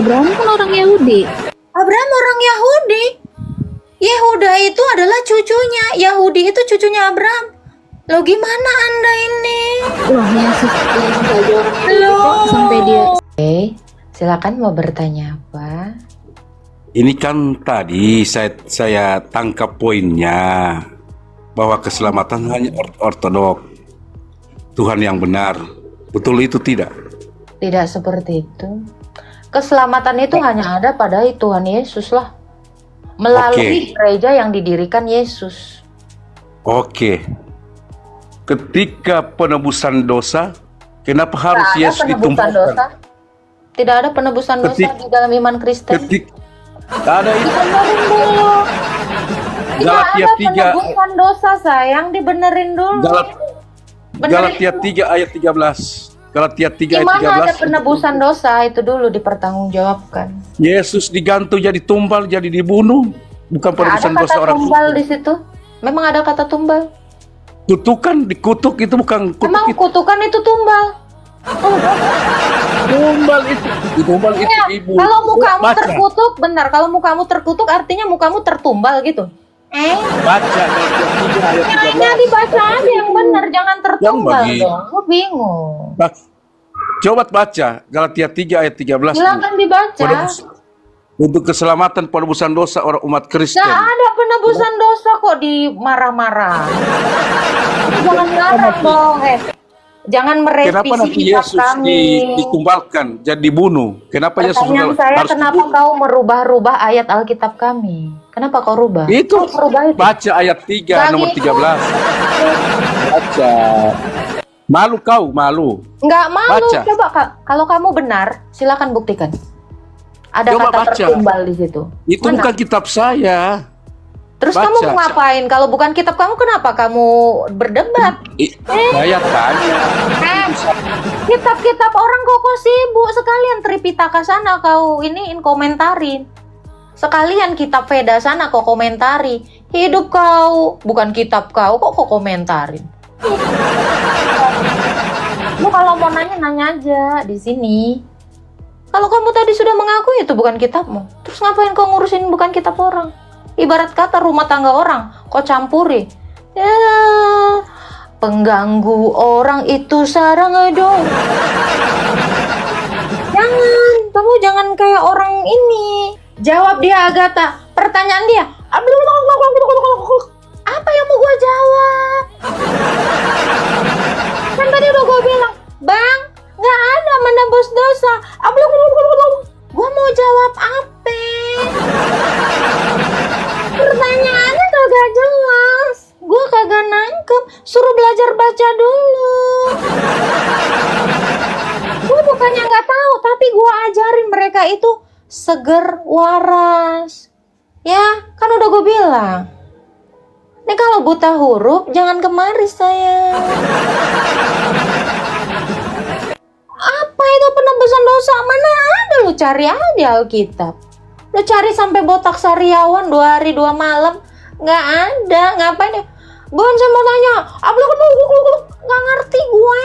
Abraham kan orang Yahudi. Abraham orang Yahudi. Yehuda itu adalah cucunya. Yahudi itu cucunya Abraham. Lo gimana Anda ini? Wah, Yesus aja orang Yahudi kok sampai dia. Oke, silakan mau bertanya apa? Ini kan tadi saya tangkap poinnya bahwa keselamatan hanya ortodok, Tuhan yang benar. Betul itu tidak? Tidak seperti itu. Keselamatan itu hanya ada pada Tuhan Yesus lah. Melalui gereja yang didirikan Yesus. Oke. Ketika penebusan dosa, kenapa harus Tidak ada Yesus penebusan ditumpahkan? dosa. Tidak ada penebusan dosa di dalam iman Kristen. Ada itu. Dibenerin dulu. Tidak Galatia ada 3 penebusan dosa sayang, dibenerin dulu. Galatia 3 ayat 13. Galatia 3 ayat Gimana ada 13. penebusan dosa itu dulu dipertanggungjawabkan. Yesus digantung jadi tumbal, jadi dibunuh. Bukan Tidak penebusan ada dosa kata orang. tumbal di situ. Memang ada kata tumbal. Kutukan, dikutuk itu bukan kutuk Memang itu. kutukan itu tumbal. Tumbal itu. Tumbal itu Ya, ibu. kalau mukamu Baca. terkutuk, benar. Kalau mukamu terkutuk artinya mukamu tertumbal gitu. Baca Galatia 3 ayat Kayaknya 13. dibaca aja yang benar, jangan tertumbal bagi- dong. Gue bingung. Coba baca Galatia 3 ayat 13. Silakan dibaca. Untuk keselamatan penebusan dosa orang umat Kristen. Gak ada penebusan dosa kok dimarah-marah. Jangan marah dong. Jangan Kenapa merevisi nanti kitab Yesus kami. ditumbalkan, jadi dibunuh? Kenapa Yesus Pertanyaan saya, harus kenapa dibunuh? kau merubah-rubah ayat Alkitab kami? Kenapa kau rubah? Itu Kau merubah itu. baca ayat 3 Gak nomor gitu. 13. Baca. Malu kau, malu. Nggak malu. Baca. Coba kalau kamu benar, silakan buktikan. Ada Coba kata baca. tertumbal di situ. Itu Mana? bukan kitab saya. Terus baca. kamu mau ngapain? Kalau bukan kitab kamu, kenapa kamu berdebat? Saya tanya. Kitab-kitab orang kok sibuk sekalian Tripitaka sana kau iniin komentarin. Sekalian kitab Veda sana kau komentari. Hidup kau, bukan kitab kau kok komentarin. Lu kalau mau nanya aja di sini. Kalau kamu tadi sudah mengakui itu bukan kitabmu, terus ngapain kau ngurusin bukan kitab orang? Ibarat kata rumah tangga orang, kau campuri. Ya, pengganggu orang itu sarang dong. Kamu jangan kayak orang ini. Jawab dia Agatha. Pertanyaan dia. Apa yang mau gue jawab? Kan tadi udah gue bilang, Bang, nggak ada menebus dosa. Gue mau jawab apa? Pertanyaannya kagak jelas. Gue kagak nangkep. Suruh belajar baca dulu. Gue bukannya nggak tahu, tapi gue ajarin mereka itu seger waras. Ya, kan udah gue bilang. Nih kalau buta huruf, jangan kemari sayang. Apa itu penebusan dosa? Mana ada, lu cari aja Alkitab. Lu cari sampai Botak Sariawan 2 hari 2 malam. Nggak ada, ngapain ya? Bon, saya mau tanya. Nggak ngerti gue.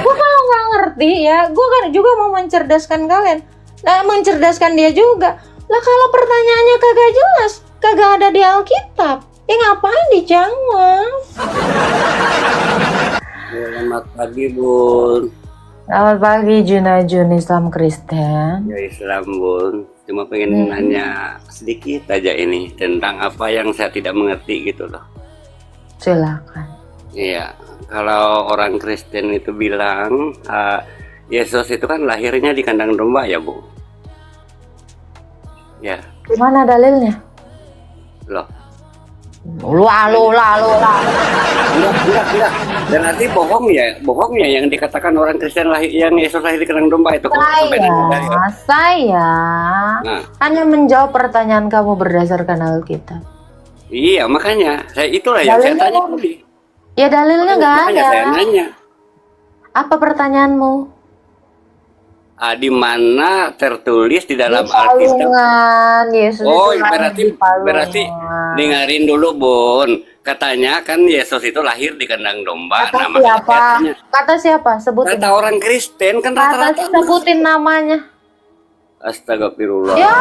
Gue kalau nggak ngerti ya, gue kan juga mau mencerdaskan kalian. Nah, mencerdaskan dia juga. Lah kalau pertanyaannya kagak jelas, kagak ada di Alkitab, ya ngapain dijawab? Selamat pagi, Bun. Selamat pagi Junajun Islam Kristen. Ya Islam, Bun. Cuma pengen nanya sedikit aja ini tentang apa yang saya tidak mengerti gitu loh. Silakan. Iya, kalau orang Kristen itu bilang Yesus itu kan lahirnya di kandang domba ya, Bu? Ya, Gimana dalilnya? loh. Lalu. Enggak. Dan nanti bohong ya yang dikatakan orang Kristen yang Yesus lahir di kandang domba itu. Saya Nah, hanya menjawab pertanyaan kamu berdasarkan Alkitab. iya makanya itulah yang saya Dalilnya tanya apa? tadi. Ya dalilnya nggak Makanya ada. saya nanya. Apa pertanyaanmu? di mana tertulis di dalam Di Alkitab. Palungan, Yesus Oh, itu lahir di berarti Palungan. dengerin dulu, Bun. Katanya kan Yesus itu lahir di kandang domba. Kata Nah, siapa? katanya, Kata siapa? Sebutin. kata orang Kristen kan Kata rata-rata. sebutin namanya. Astagfirullah. Ya,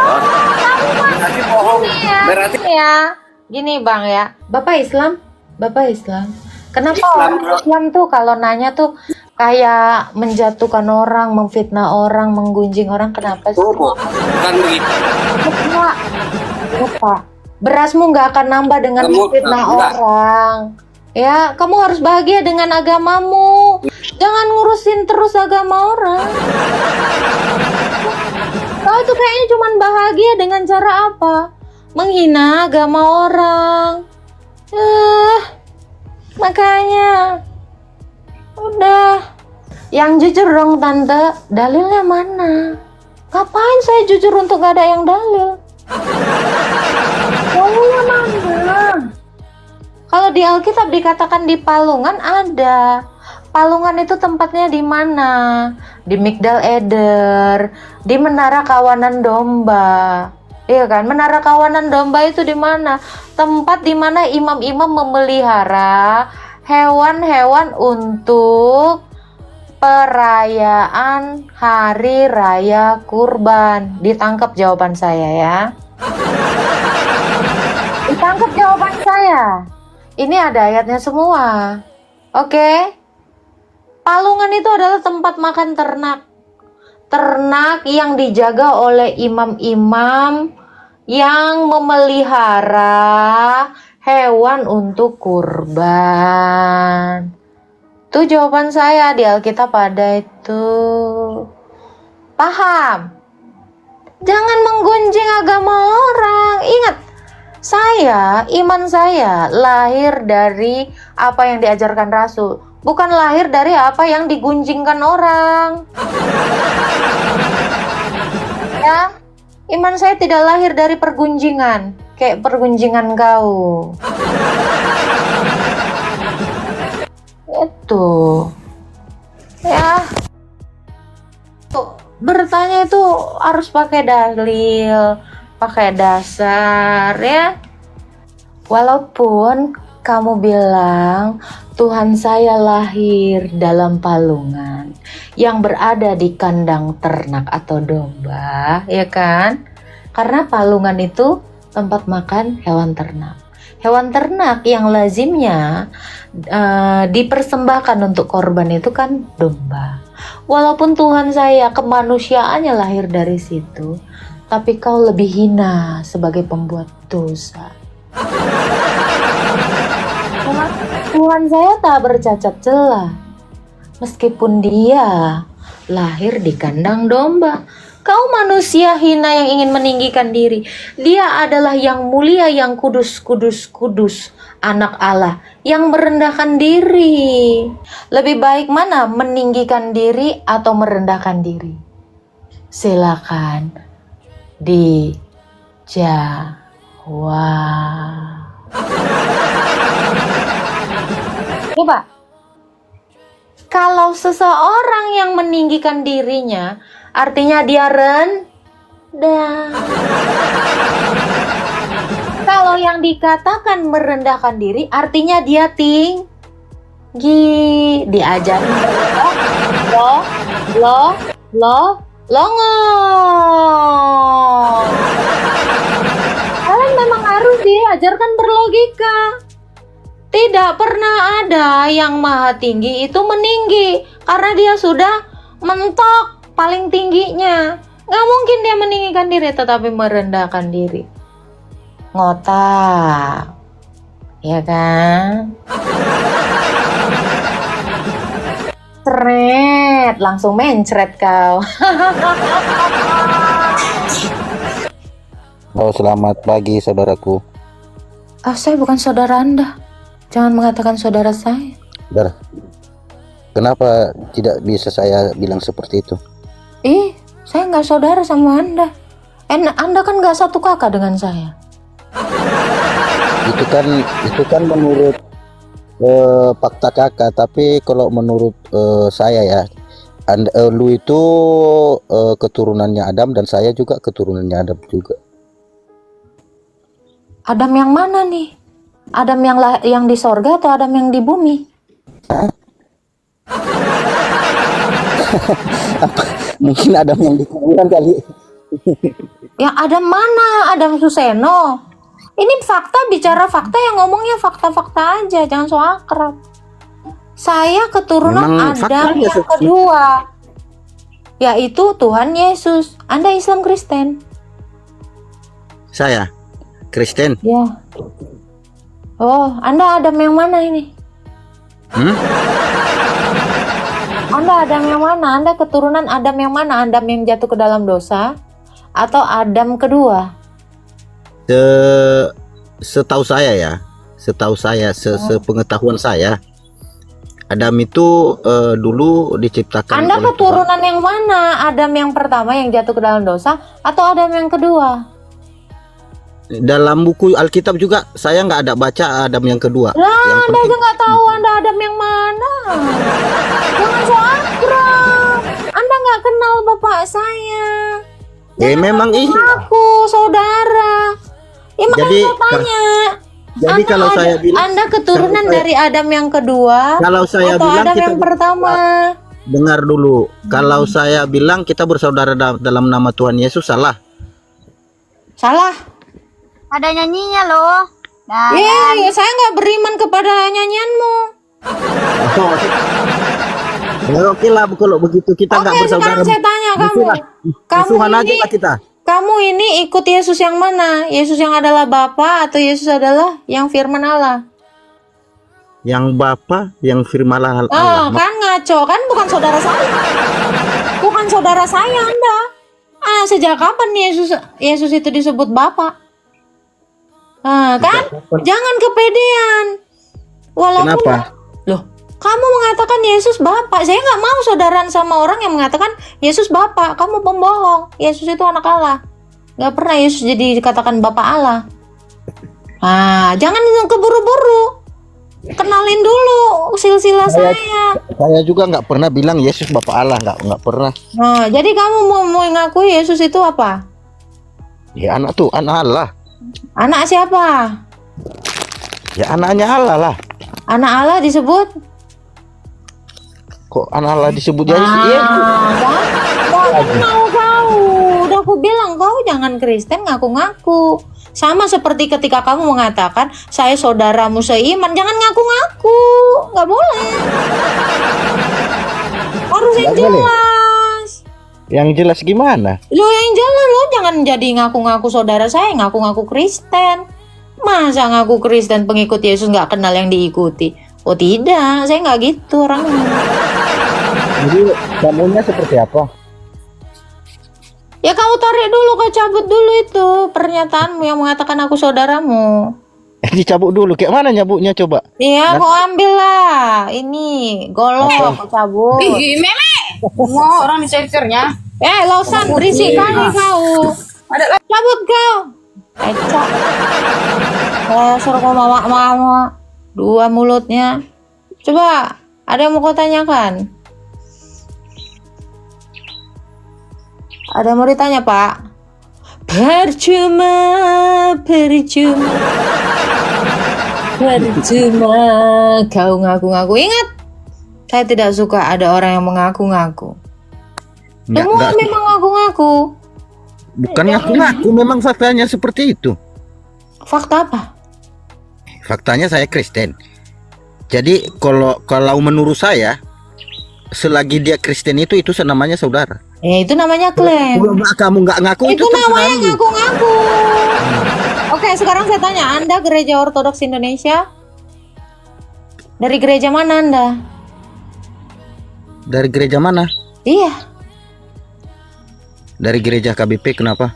Berarti bohong. ya. Berarti Ya, gini Bang ya. Bapak Islam? Bapak Islam. Kenapa Islam, orang bro. Islam tuh kalau nanya tuh kayak menjatuhkan orang, memfitnah orang, menggunjing orang? Kenapa sih? bukan begitu. Kenapa? Kenapa? Berasmu nggak akan nambah dengan Kamu- memfitnah enggak. orang. Ya, kamu harus bahagia dengan agamamu. Jangan ngurusin terus agama orang. Kau tuh kayaknya cuman bahagia dengan cara apa? Menghina agama orang. Makanya udah. Yang jujur dong tante, dalilnya mana? Ngapain saya jujur untuk gak ada yang dalil? Dalilnya mana? Kalau di Alkitab dikatakan di Palungan ada. Palungan itu tempatnya di mana? Di Migdal Eder, di Menara Kawanan Domba. Iya kan? Menara Kawanan Domba itu di mana? Tempat di mana imam-imam memelihara hewan-hewan untuk perayaan Hari Raya Kurban. Ditangkap jawaban saya ya. Ditangkap jawaban saya. Ini ada ayatnya semua. Oke. Palungan itu adalah tempat makan ternak. Ternak yang dijaga oleh imam-imam yang memelihara hewan untuk kurban. Itu jawaban saya di Alkitab ada itu. Paham? Jangan menggunjing agama orang. Ingat, iman saya lahir dari apa yang diajarkan Rasul. Bukan lahir dari apa yang digunjingkan orang. Ya, iman saya tidak lahir dari pergunjingan. Kayak pergunjingan kau. Itu. Ya. Tuh, bertanya itu harus pakai dalil, pakai dasar ya. Walaupun kamu bilang Tuhan saya lahir dalam palungan yang berada di kandang ternak atau domba, ya kan? Karena palungan itu tempat makan hewan ternak. Hewan ternak yang lazimnya dipersembahkan untuk korban itu kan domba. Walaupun Tuhan saya kemanusiaannya lahir dari situ, tapi kau lebih hina sebagai pembuat dosa. Tuhan saya tak bercacat celah, meskipun dia lahir di kandang domba. Kau manusia hina yang ingin meninggikan diri. Dia adalah yang mulia, yang kudus, anak Allah, yang merendahkan diri. Lebih baik mana, meninggikan diri atau merendahkan diri? Silakan dijawab. Coba, kalau seseorang yang meninggikan dirinya, artinya dia rendah. Kalau yang dikatakan merendahkan diri, artinya dia tinggi. Diajarin longong. Kalian memang harus diajarkan berlogika. Tidak pernah ada yang maha tinggi itu meninggi karena dia sudah mentok paling tingginya. Gak mungkin dia meninggikan diri tetapi merendahkan diri. Ngotak, ya kan? Seret, langsung mencret kau. Oh, selamat pagi saudaraku. Saya bukan saudara Anda. Jangan mengatakan saudara saya. Saudara, kenapa tidak bisa saya bilang seperti itu? Saya nggak saudara sama Anda. Anda kan nggak satu kakak dengan saya. Itu kan menurut fakta kakak, tapi kalau menurut saya ya, Lu itu keturunannya Adam dan saya juga keturunannya Adam juga. Adam yang mana nih? Adam yang di sorga atau Adam yang di bumi? Mungkin Adam yang di kuburan kali. Yang Adam mana? Adam Suseno. Ini fakta, bicara fakta, yang ngomongnya fakta-fakta aja, jangan so akrab. Saya keturunan Memang Adam faktanya yang kedua, yaitu Tuhan Yesus. Anda Islam Kristen? Saya Kristen. Ya. Oh, Anda Adam yang mana ini? Anda Adam yang mana? Anda keturunan Adam yang mana? Adam yang jatuh ke dalam dosa atau Adam kedua? Setahu saya ya, sepengetahuan saya, Adam itu dulu diciptakan Anda oleh keturunan yang mana? Adam yang pertama yang jatuh ke dalam dosa atau Adam yang kedua? Tuhan. Dalam buku Alkitab juga saya nggak ada baca Adam yang kedua. Lah, Yang Anda penting- aja nggak tahu Anda Adam yang mana. Jangan so akrab. Anda nggak kenal bapak saya. memang iya. Aku saudara. Ya makanya Jadi, saya tanya. Jadi kalau saya bilang, Anda keturunan kalau saya- dari Adam yang kedua kalau saya atau bilang Adam kita yang pertama? dengar dulu. Kalau saya bilang kita bersaudara dalam nama Tuhan Yesus, salah. Salah. Ada nyanyinya loh. Nah, Saya nggak beriman kepada nyanyianmu. Ya, oke lah kalau begitu kita nggak Oke, bersaudara. sekarang saya tanya kamu. Musuhan. Kamu Musuhan aja ini, lah kita. kamu ini ikut Yesus yang mana? Yesus yang adalah Bapa atau Yesus adalah yang firman Allah? Yang Bapa, yang firman Allah. Oh, kan ngaco, kan bukan saudara saya. Bukan saudara saya Anda. Sejak kapan Yesus itu disebut Bapa? Kan? Jangan kepedean. Walaupun Kenapa? Loh, kamu mengatakan Yesus Bapa. Saya nggak mau saudaraan sama orang yang mengatakan Yesus Bapa. Kamu pembohong. Yesus itu anak Allah. Nggak pernah Yesus jadi dikatakan Bapa Allah. Jangan keburu-buru. Kenalin dulu silsilah saya. Saya juga nggak pernah bilang Yesus Bapa Allah, nggak pernah. Jadi kamu mau mengakui Yesus itu apa? Ya anak Allah. Anak siapa? Ya anaknya Allah lah. Anak Allah disebut? Kok anak Allah disebut Yesus? Kan? Aku mau kau. Udah aku bilang kau jangan Kristen ngaku-ngaku. Sama seperti ketika kamu mengatakan saya saudaramu seiman, jangan ngaku-ngaku. Nggak boleh. Harus yang Nggak boleh. jelas. Yang jelas gimana? Lo yang jelas, lo jangan jadi ngaku-ngaku saudara saya, ngaku-ngaku Kristen. Masa ngaku Kristen pengikut Yesus nggak kenal yang diikuti? Oh tidak, saya nggak gitu orangnya. Jadi kamunya seperti apa? Ya kau tarik dulu, kau cabut dulu itu pernyataanmu yang mengatakan aku saudaramu. Dicabut dulu. Kayak mana nyabuknya coba? Iya, kau ambil lah. Ini golok, kau cabut. mau orang dicecernya. Lausan berisik kali kau. Cabut kau. Ecok. Suruh kau mama. Dua mulutnya. Coba, ada yang mau kau tanyakan? Ada yang mau ditanya, Pak? Percuma. Percuma kau ngaku-ngaku. Ingat, saya tidak suka ada orang yang mengaku-ngaku. Semua memang ngaku-ngaku. Bukan ngaku-ngaku, memang faktanya seperti itu. Fakta apa? Faktanya saya Kristen. Jadi kalau menurut saya, selagi dia Kristen itu namanya saudara. Ya itu namanya klaim. Kalau kamu nggak ngaku Itu namanya terserah lu. ngaku-ngaku. Oke, sekarang saya tanya, Anda gereja Ortodoks Indonesia? Dari gereja mana Anda? Dari gereja mana? Iya. Dari gereja KBP, kenapa?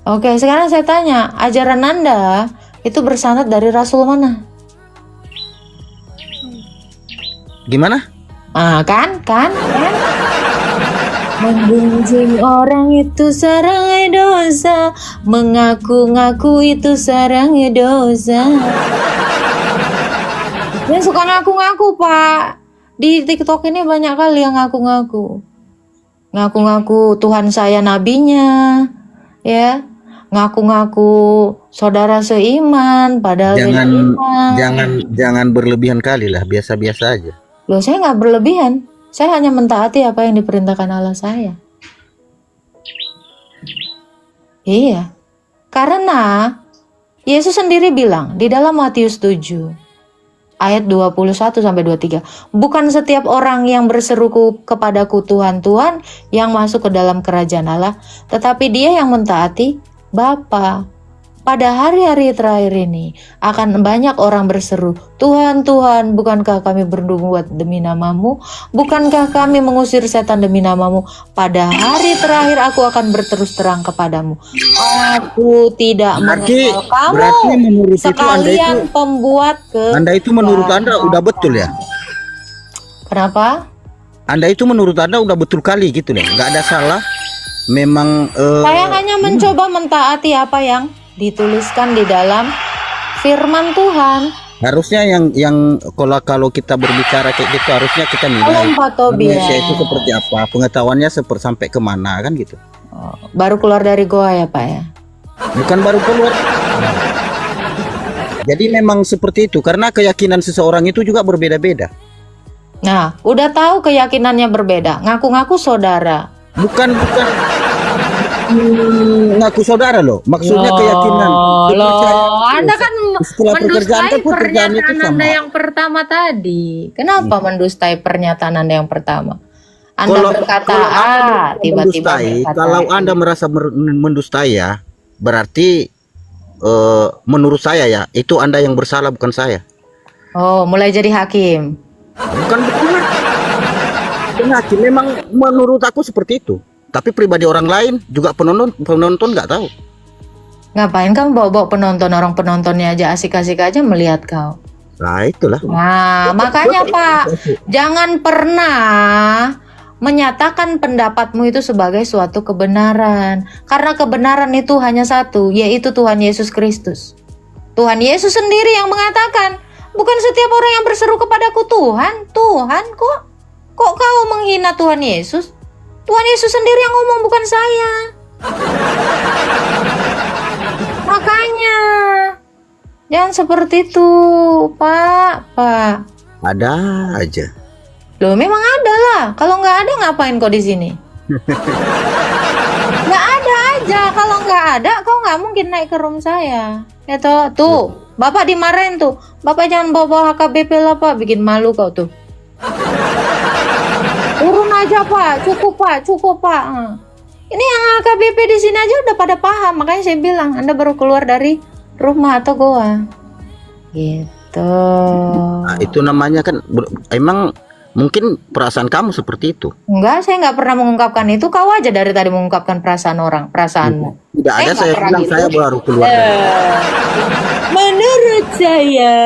Oke, sekarang saya tanya, ajaran Anda itu bersanad dari Rasul mana? Gimana? Kan? Menggunjing orang itu sarang dosa, mengaku-ngaku itu sarang dosa. Yang suka ngaku-ngaku, Pak. Di TikTok ini banyak kali yang ngaku-ngaku. ngaku-ngaku Tuhan saya nabinya, ya, ngaku-ngaku saudara seiman, padahal beda iman. Jangan berlebihan kali lah, biasa-biasa aja. Loh, saya nggak berlebihan. Saya hanya mentaati apa yang diperintahkan Allah saya. Iya. Karena Yesus sendiri bilang di dalam Matius 7 ayat 21 sampai 23, bukan setiap orang yang berseru kepadaku Tuhan, Tuhan yang masuk ke dalam kerajaan Allah, tetapi dia yang mentaati Bapa. Pada hari-hari terakhir ini akan banyak orang berseru, Tuhan, Tuhan, bukankah kami bernubuat demi namamu? Bukankah kami mengusir setan demi namamu? Pada hari terakhir aku akan berterus terang kepadamu, aku tidak mengenal kamu. Berarti menurut sekalian itu, pembuat Anda itu menurut Anda udah betul ya? Kenapa? Anda itu menurut Anda udah betul kali gitu loh, nggak ada salah. Memang saya hanya mencoba mentaati apa yang dituliskan di dalam firman Tuhan. Harusnya yang kalau kita berbicara kayak gitu harusnya kita nilai manusia itu seperti apa, pengetahuannya sampai kemana kan gitu. Baru keluar dari goa ya Pak ya? Bukan baru keluar. Jadi memang seperti itu karena keyakinan seseorang itu juga berbeda-beda. Nah, udah tahu keyakinannya berbeda, ngaku-ngaku saudara. Bukan ngaku saudara loh, maksudnya keyakinan. Anda kan mendustai pernyataan itu Anda yang pertama tadi. Kenapa mendustai pernyataan Anda yang pertama? Anda berkata tiba-tiba berkata. Kalau Anda merasa mendustai ya, berarti menurut saya ya, itu Anda yang bersalah bukan saya. Oh, mulai jadi hakim. Bukan hakim, memang menurut aku seperti itu. Tapi pribadi orang lain juga penonton nggak tahu. Ngapain kamu bawa-bawa penonton? Orang penontonnya aja asik-asik aja melihat kau. Nah itulah. Nah makanya Pak, jangan pernah menyatakan pendapatmu itu sebagai suatu kebenaran. Karena kebenaran itu hanya satu, yaitu Tuhan Yesus Kristus. Tuhan Yesus sendiri yang mengatakan, bukan setiap orang yang berseru kepadaku Tuhan, Tuhan kok kau menghina Tuhan Yesus? Tuhan Yesus sendiri yang ngomong, bukan saya. Makanya jangan seperti itu, Pak. Ada aja. Loh, memang ada lah. Kalau nggak ada ngapain kau di sini? Nggak ada aja. Kalau nggak ada, kau nggak mungkin naik ke room saya. Ya toh, tuh, Bapak dimarahin tuh. Bapak jangan bawa HKBP lah Pak, bikin malu kau tuh. Turun aja Pak, cukup Pak. Ini yang HKBP di sini aja udah pada paham, makanya saya bilang Anda baru keluar dari rumah atau goa. Gitu. Nah, itu namanya kan emang mungkin perasaan kamu seperti itu. Enggak, saya nggak pernah mengungkapkan itu. Kau aja dari tadi mengungkapkan perasaan orang, perasaanmu. Tidak ada, saya bilang gitu. Saya baru keluar. Menurut saya,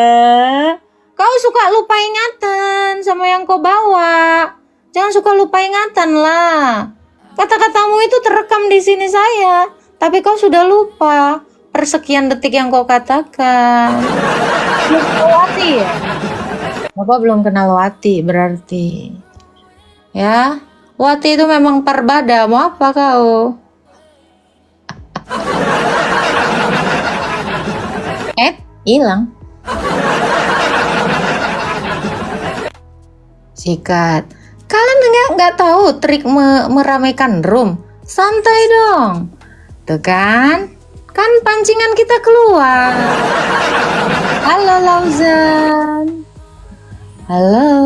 kau suka lupa ingatan sama yang kau bawa. Jangan suka lupa ingatan lah. Kata-katamu itu terekam di sini saya, tapi kau sudah lupa persekian detik yang kau katakan. Belum kenal Wati ya? Bapak belum kenal Wati berarti. Ya, Wati itu memang perbada. Mau apa kau? Hilang. Sikat. Kalian nggak tahu trik meramaikan room? Santai dong. Tuh kan pancingan kita keluar. Halo Lauzan. Halo.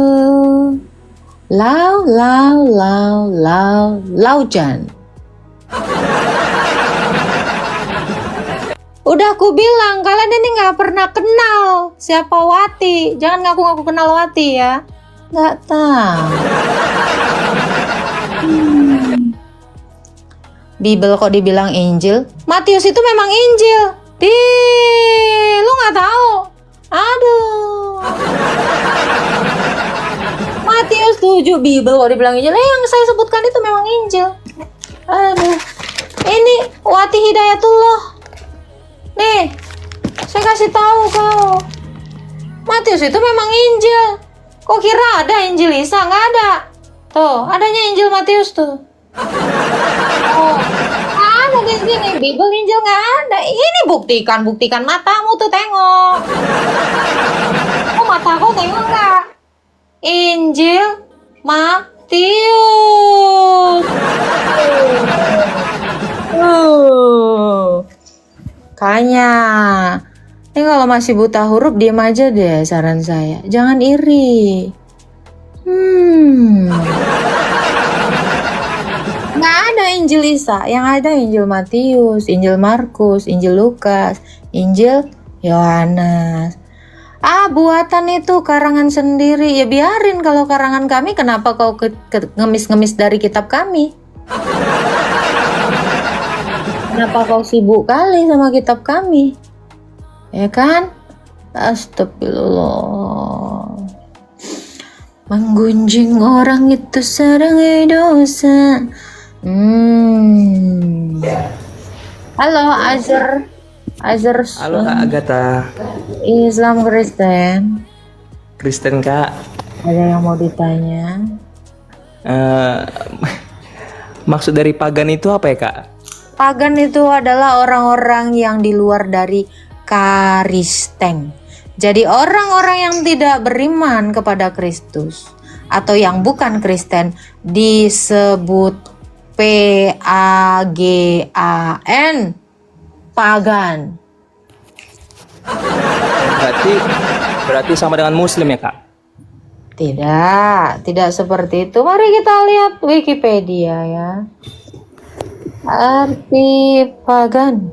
Laujan. Udah aku bilang kalian ini nggak pernah kenal siapa Wati. Jangan ngaku-ngaku kenal Wati ya. Nggak tahu. Bible kok dibilang Injil? Matius itu memang Injil. Lu nggak tahu? Aduh. Matius 7 Bible kok dibilang Injil. Yang saya sebutkan itu memang Injil. Aduh. Ini Wati Hidayatullah. Nih, saya kasih tahu kau. Matius itu memang Injil. Kok kira ada Injil Isa? Nggak ada. Tuh, adanya Injil Matius tuh. Oh, ada di sini. Bible Injil nggak ada. Ini buktikan matamu tuh, tengok. Oh, mataku tengok nggak? Injil Matius. Kayaknya. Ini kalau masih buta huruf, diam aja deh saran saya. Jangan iri. Nggak ada Injil Isa, yang ada Injil Matius, Injil Markus, Injil Lukas, Injil Yohanes. Buatan itu karangan sendiri. Ya biarin kalau karangan kami, kenapa kau ngemis-ngemis dari kitab kami? Kenapa kau sibuk kali sama kitab kami? Ya kan? Astagfirullah. Menggunjing orang itu serangai dosa. Halo Azhar. Halo Kak Agatha. Islam Kristen. Kristen Kak. Ada yang mau ditanya? Maksud dari pagan itu apa ya Kak? Pagan itu adalah orang-orang yang di luar dari Kristen. Jadi orang-orang yang tidak beriman kepada Kristus atau yang bukan Kristen disebut PAGAN, pagan. Berarti sama dengan Muslim ya Kak? Tidak seperti itu. Mari kita lihat Wikipedia ya. Arti pagan.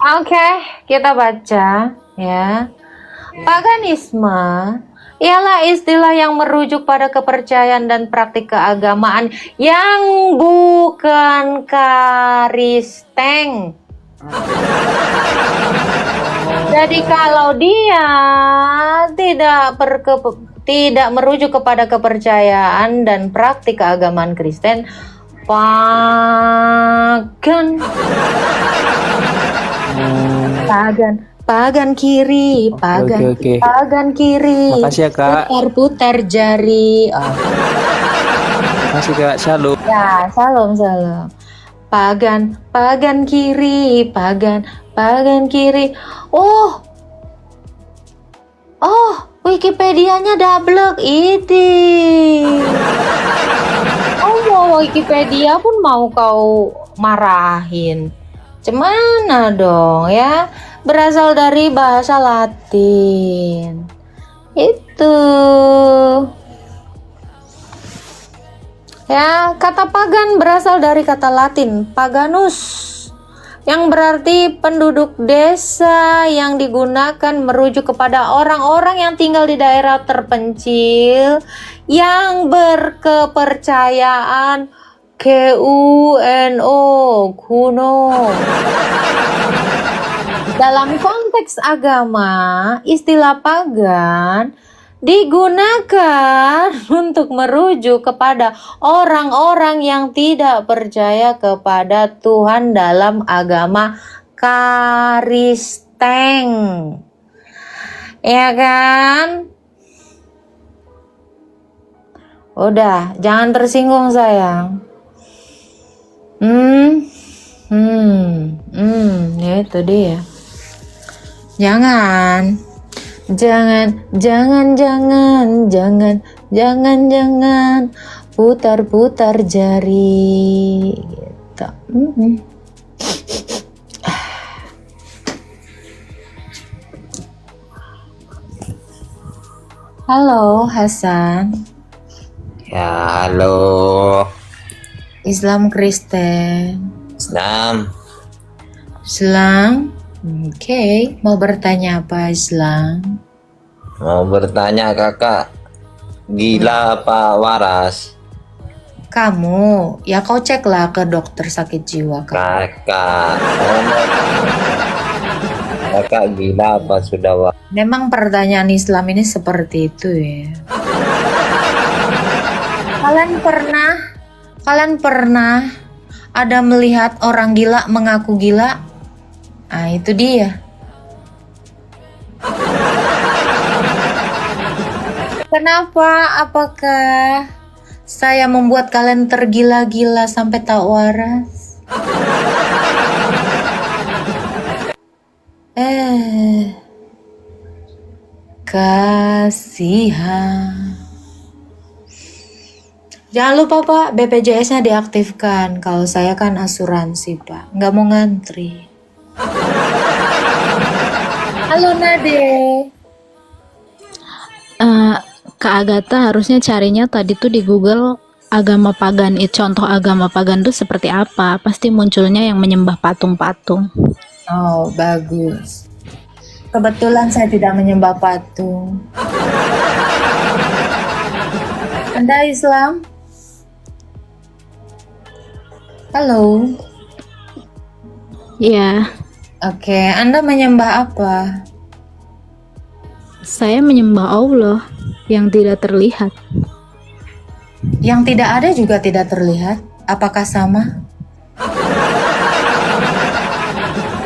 Oke, kita baca ya. Paganisme ialah istilah yang merujuk pada kepercayaan dan praktik keagamaan yang bukan Kristen. Jadi kalau dia tidak merujuk kepada kepercayaan dan praktik keagamaan Kristen, pagan. Pagan kiri, pagan kiri. Makasih ya Kak. Putar jari. Makasih Kak, shalom. Ya, salam. Pagan kiri, pagan kiri. Oh, Wikipedianya double ini. Mau Wikipedia pun mau kau marahin. Cemana dong ya? Berasal dari bahasa Latin. Itu. Ya, kata pagan berasal dari kata Latin paganus yang berarti penduduk desa, yang digunakan merujuk kepada orang-orang yang tinggal di daerah terpencil yang berkepercayaan kuno. Dalam konteks agama, istilah pagan digunakan untuk merujuk kepada orang-orang yang tidak percaya kepada Tuhan dalam agama Kristen. Ya kan? Udah, jangan tersinggung sayang. Ya itu dia. Jangan putar jari gitu. Halo Hasan. Ya, halo. Islam Kristen. Islam. Oke, mau bertanya apa Islam? Mau bertanya kakak, gila apa waras? Kamu, ya kau ceklah ke dokter sakit jiwa Kakak. Kakak gila apa sudah waras? Memang pertanyaan Islam ini seperti itu ya. Kalian pernah ada melihat orang gila mengaku gila? Nah, itu dia. Kenapa? Apakah saya membuat kalian tergila-gila sampai tak waras? Kasihan. Jangan lupa Pak, BPJS-nya diaktifkan. Kalau saya kan asuransi Pak, nggak mau ngantri. Halo Nade. Kak Agatha harusnya carinya tadi tuh di Google agama pagan. Contoh agama pagan tuh seperti apa? Pasti munculnya yang menyembah patung-patung. Oh, bagus. Kebetulan saya tidak menyembah patung. Anda Islam? Halo. Ya, Oke, Anda menyembah apa? saya menyembah Allah yang tidak terlihat. Yang tidak ada juga tidak terlihat. Apakah sama?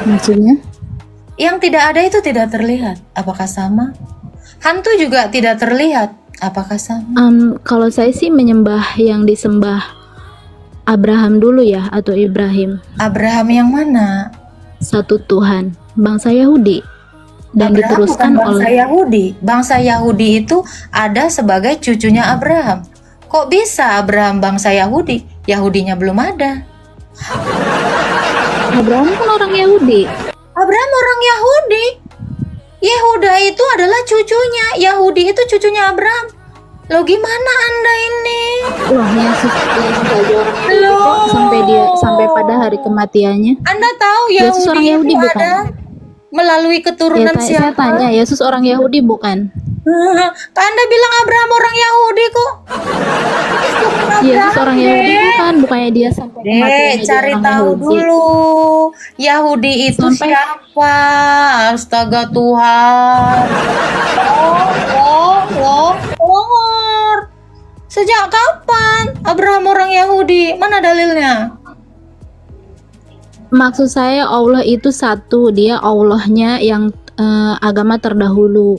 Maksudnya? Yang tidak ada itu tidak terlihat. Apakah sama? Hantu juga tidak terlihat. Apakah sama? Kalau saya sih menyembah yang disembah Abraham dulu ya, atau Ibrahim. Abraham yang mana? Satu Tuhan, bangsa Yahudi. Dan Abraham diteruskan bukan bangsa oleh Yahudi. Bangsa Yahudi itu ada sebagai cucunya Abraham. Kok bisa Abraham bangsa Yahudi? Yahudinya belum ada. Abraham kan orang Yahudi. Abraham orang Yahudi. Yehuda itu adalah cucunya. Yahudi itu cucunya Abraham. Loh gimana Anda ini? Wah, Yesus aja orang Yahudi Loh. kok sampai pada hari kematiannya. Anda tahu Yesus orang Yahudi Yahudi itu bukan? ada melalui keturunan Saya siapa? tanya, Yesus orang Yahudi bukan? Anda bilang Abraham orang Yahudi kok. Yesus orang Yahudi bukan? Bukannya dia sampai kematiannya Dek, dia cari orang tahu Yahudi? dulu. Yahudi itu Sampai- siapa? Astaga Tuhan. Loh. Sejak kapan Abraham orang Yahudi? Mana dalilnya? Maksud saya Allah itu satu, dia Allahnya yang agama terdahulu,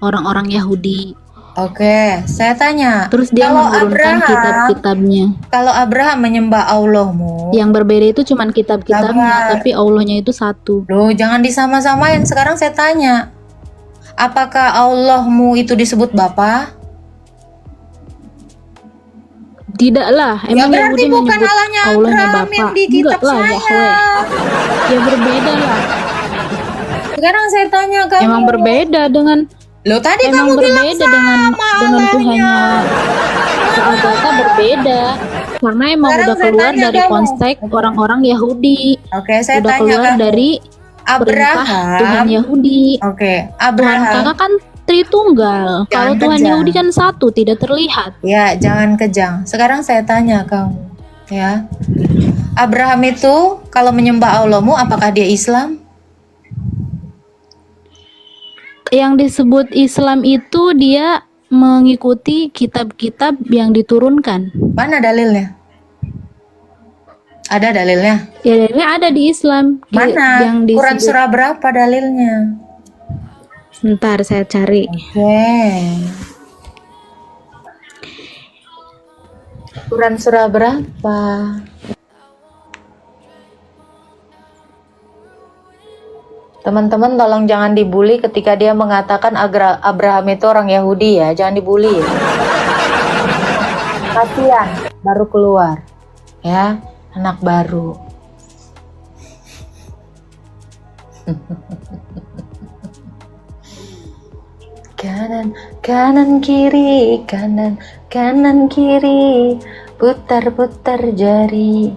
orang-orang Yahudi. Oke, saya tanya. Terus dia Kalau menurunkan Abraham- kitab-kitabnya. Kalau Abraham menyembah Allahmu, Yang berbeda itu cuman kitab-kitabnya, Sabar. tapi Allahnya itu satu. loh jangan disama-samain. Sekarang saya tanya, apakah Allahmu itu disebut Bapa? Tidaklah, Ya emang berarti Yahudi bukan menyebut Allahnya Allahnya Abraham Bapa. yang di kitab Enggak lah, saya. Yahweh. Ya berbeda lah. Sekarang saya tanya kamu. Emang berbeda dengan Loh tadi emang kamu bilang berbeda dengan Allahnya. Tuhannya. Kata bereda. Karena emang Sekarang udah saya keluar tanya dari kamu. konteks orang-orang Yahudi. Oke, saya Udah tanya keluar kamu. dari perintah Tuhan Abraham. Yahudi. Oke, Tuhan Abraham. kakak kan Tritunggal. Kalau Tuhan kejam. Yahudi kan satu, tidak terlihat. Ya, jangan kejang. Sekarang saya tanya kamu, ya. Abraham itu kalau menyembah Allahmu, apakah dia Islam? Yang disebut Islam itu dia mengikuti kitab-kitab yang diturunkan. Mana dalilnya? Ada dalilnya? Ya dalilnya ada di Islam. Mana? Yang Quran disebut. surah berapa dalilnya? Bentar saya cari. Oke. Quran surah berapa? Teman-teman tolong jangan dibully ketika dia mengatakan Abraham itu orang Yahudi ya. Jangan dibully ya. Kasihan, baru keluar. Ya, anak baru. Kanan, kanan kiri, kanan kiri, putar jari.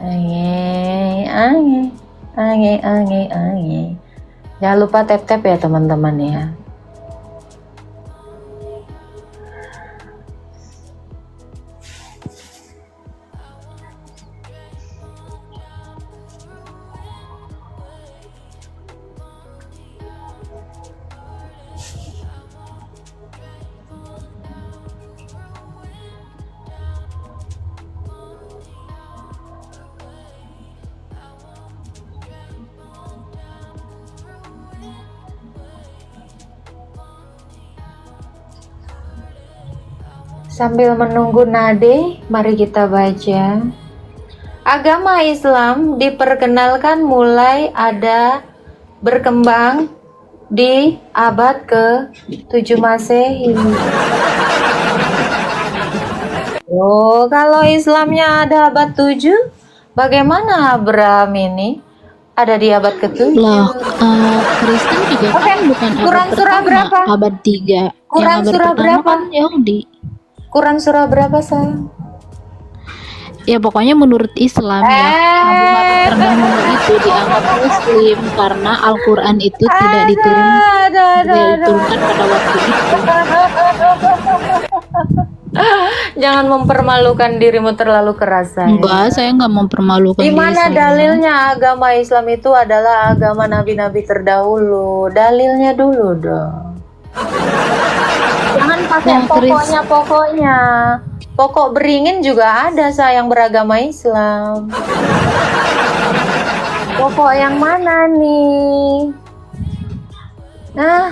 Ange. Jangan lupa tap ya teman-teman ya. Sambil menunggu Nade, mari kita baca. Agama Islam diperkenalkan mulai ada berkembang di abad ke-7 Masehi. Oh, kalau Islamnya ada abad 7, bagaimana Abraham ini ada di abad ke-7? Loh, Kristen juga Oke, kan bukan Quran abad surah pertama, berapa? abad 3. Quran Yang abad surah pertama berapa? kan Yahudi. Quran surah berapa, sayang? Ya pokoknya menurut Islam ya, nabi-nabi terdahulu itu dianggap muslim karena Al-Quran itu tidak diturunkan pada waktu itu. Jangan mempermalukan dirimu terlalu keras, sayang. Enggak, saya nggak mempermalukan Di diri mana saya. dalilnya agama Islam itu adalah agama nabi-nabi terdahulu? Dalilnya dulu dong. Jangan pakai Nah, pokoknya. Pokok beringin juga ada, sayang, beragama Islam. Pokok yang mana nih? Nah,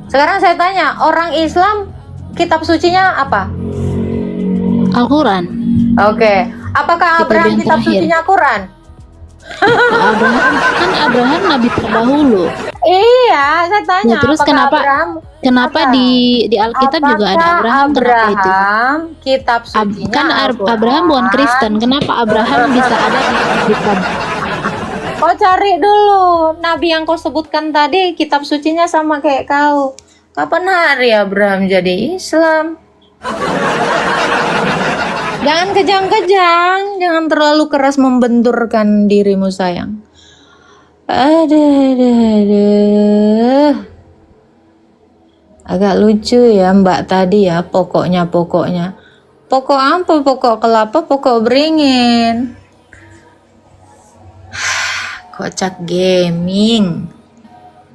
sekarang saya tanya, orang Islam kitab sucinya apa? Al-Quran. Oke, apakah Kitab Abraham yang kitab terakhir. sucinya Quran? Abraham nabi terdahulu. Iya, saya tanya. Ya, terus apakah kenapa apa? di Alkitab juga ada Abraham? Kenapa itu? Abraham kitab sucinya Kan Al-Quran. Abraham bukan Kristen. Kenapa Abraham bisa ada di Alkitab? Kau cari dulu nabi yang kau sebutkan tadi, kitab sucinya sama kayak kau. Kapan hari Abraham jadi Islam? Jangan kejang-kejang, jangan terlalu keras membenturkan dirimu, sayang. Aduh. Agak lucu ya Mbak tadi ya, pokoknya. Pokok apa? Pokok kelapa, pokok beringin. Kocak gaming.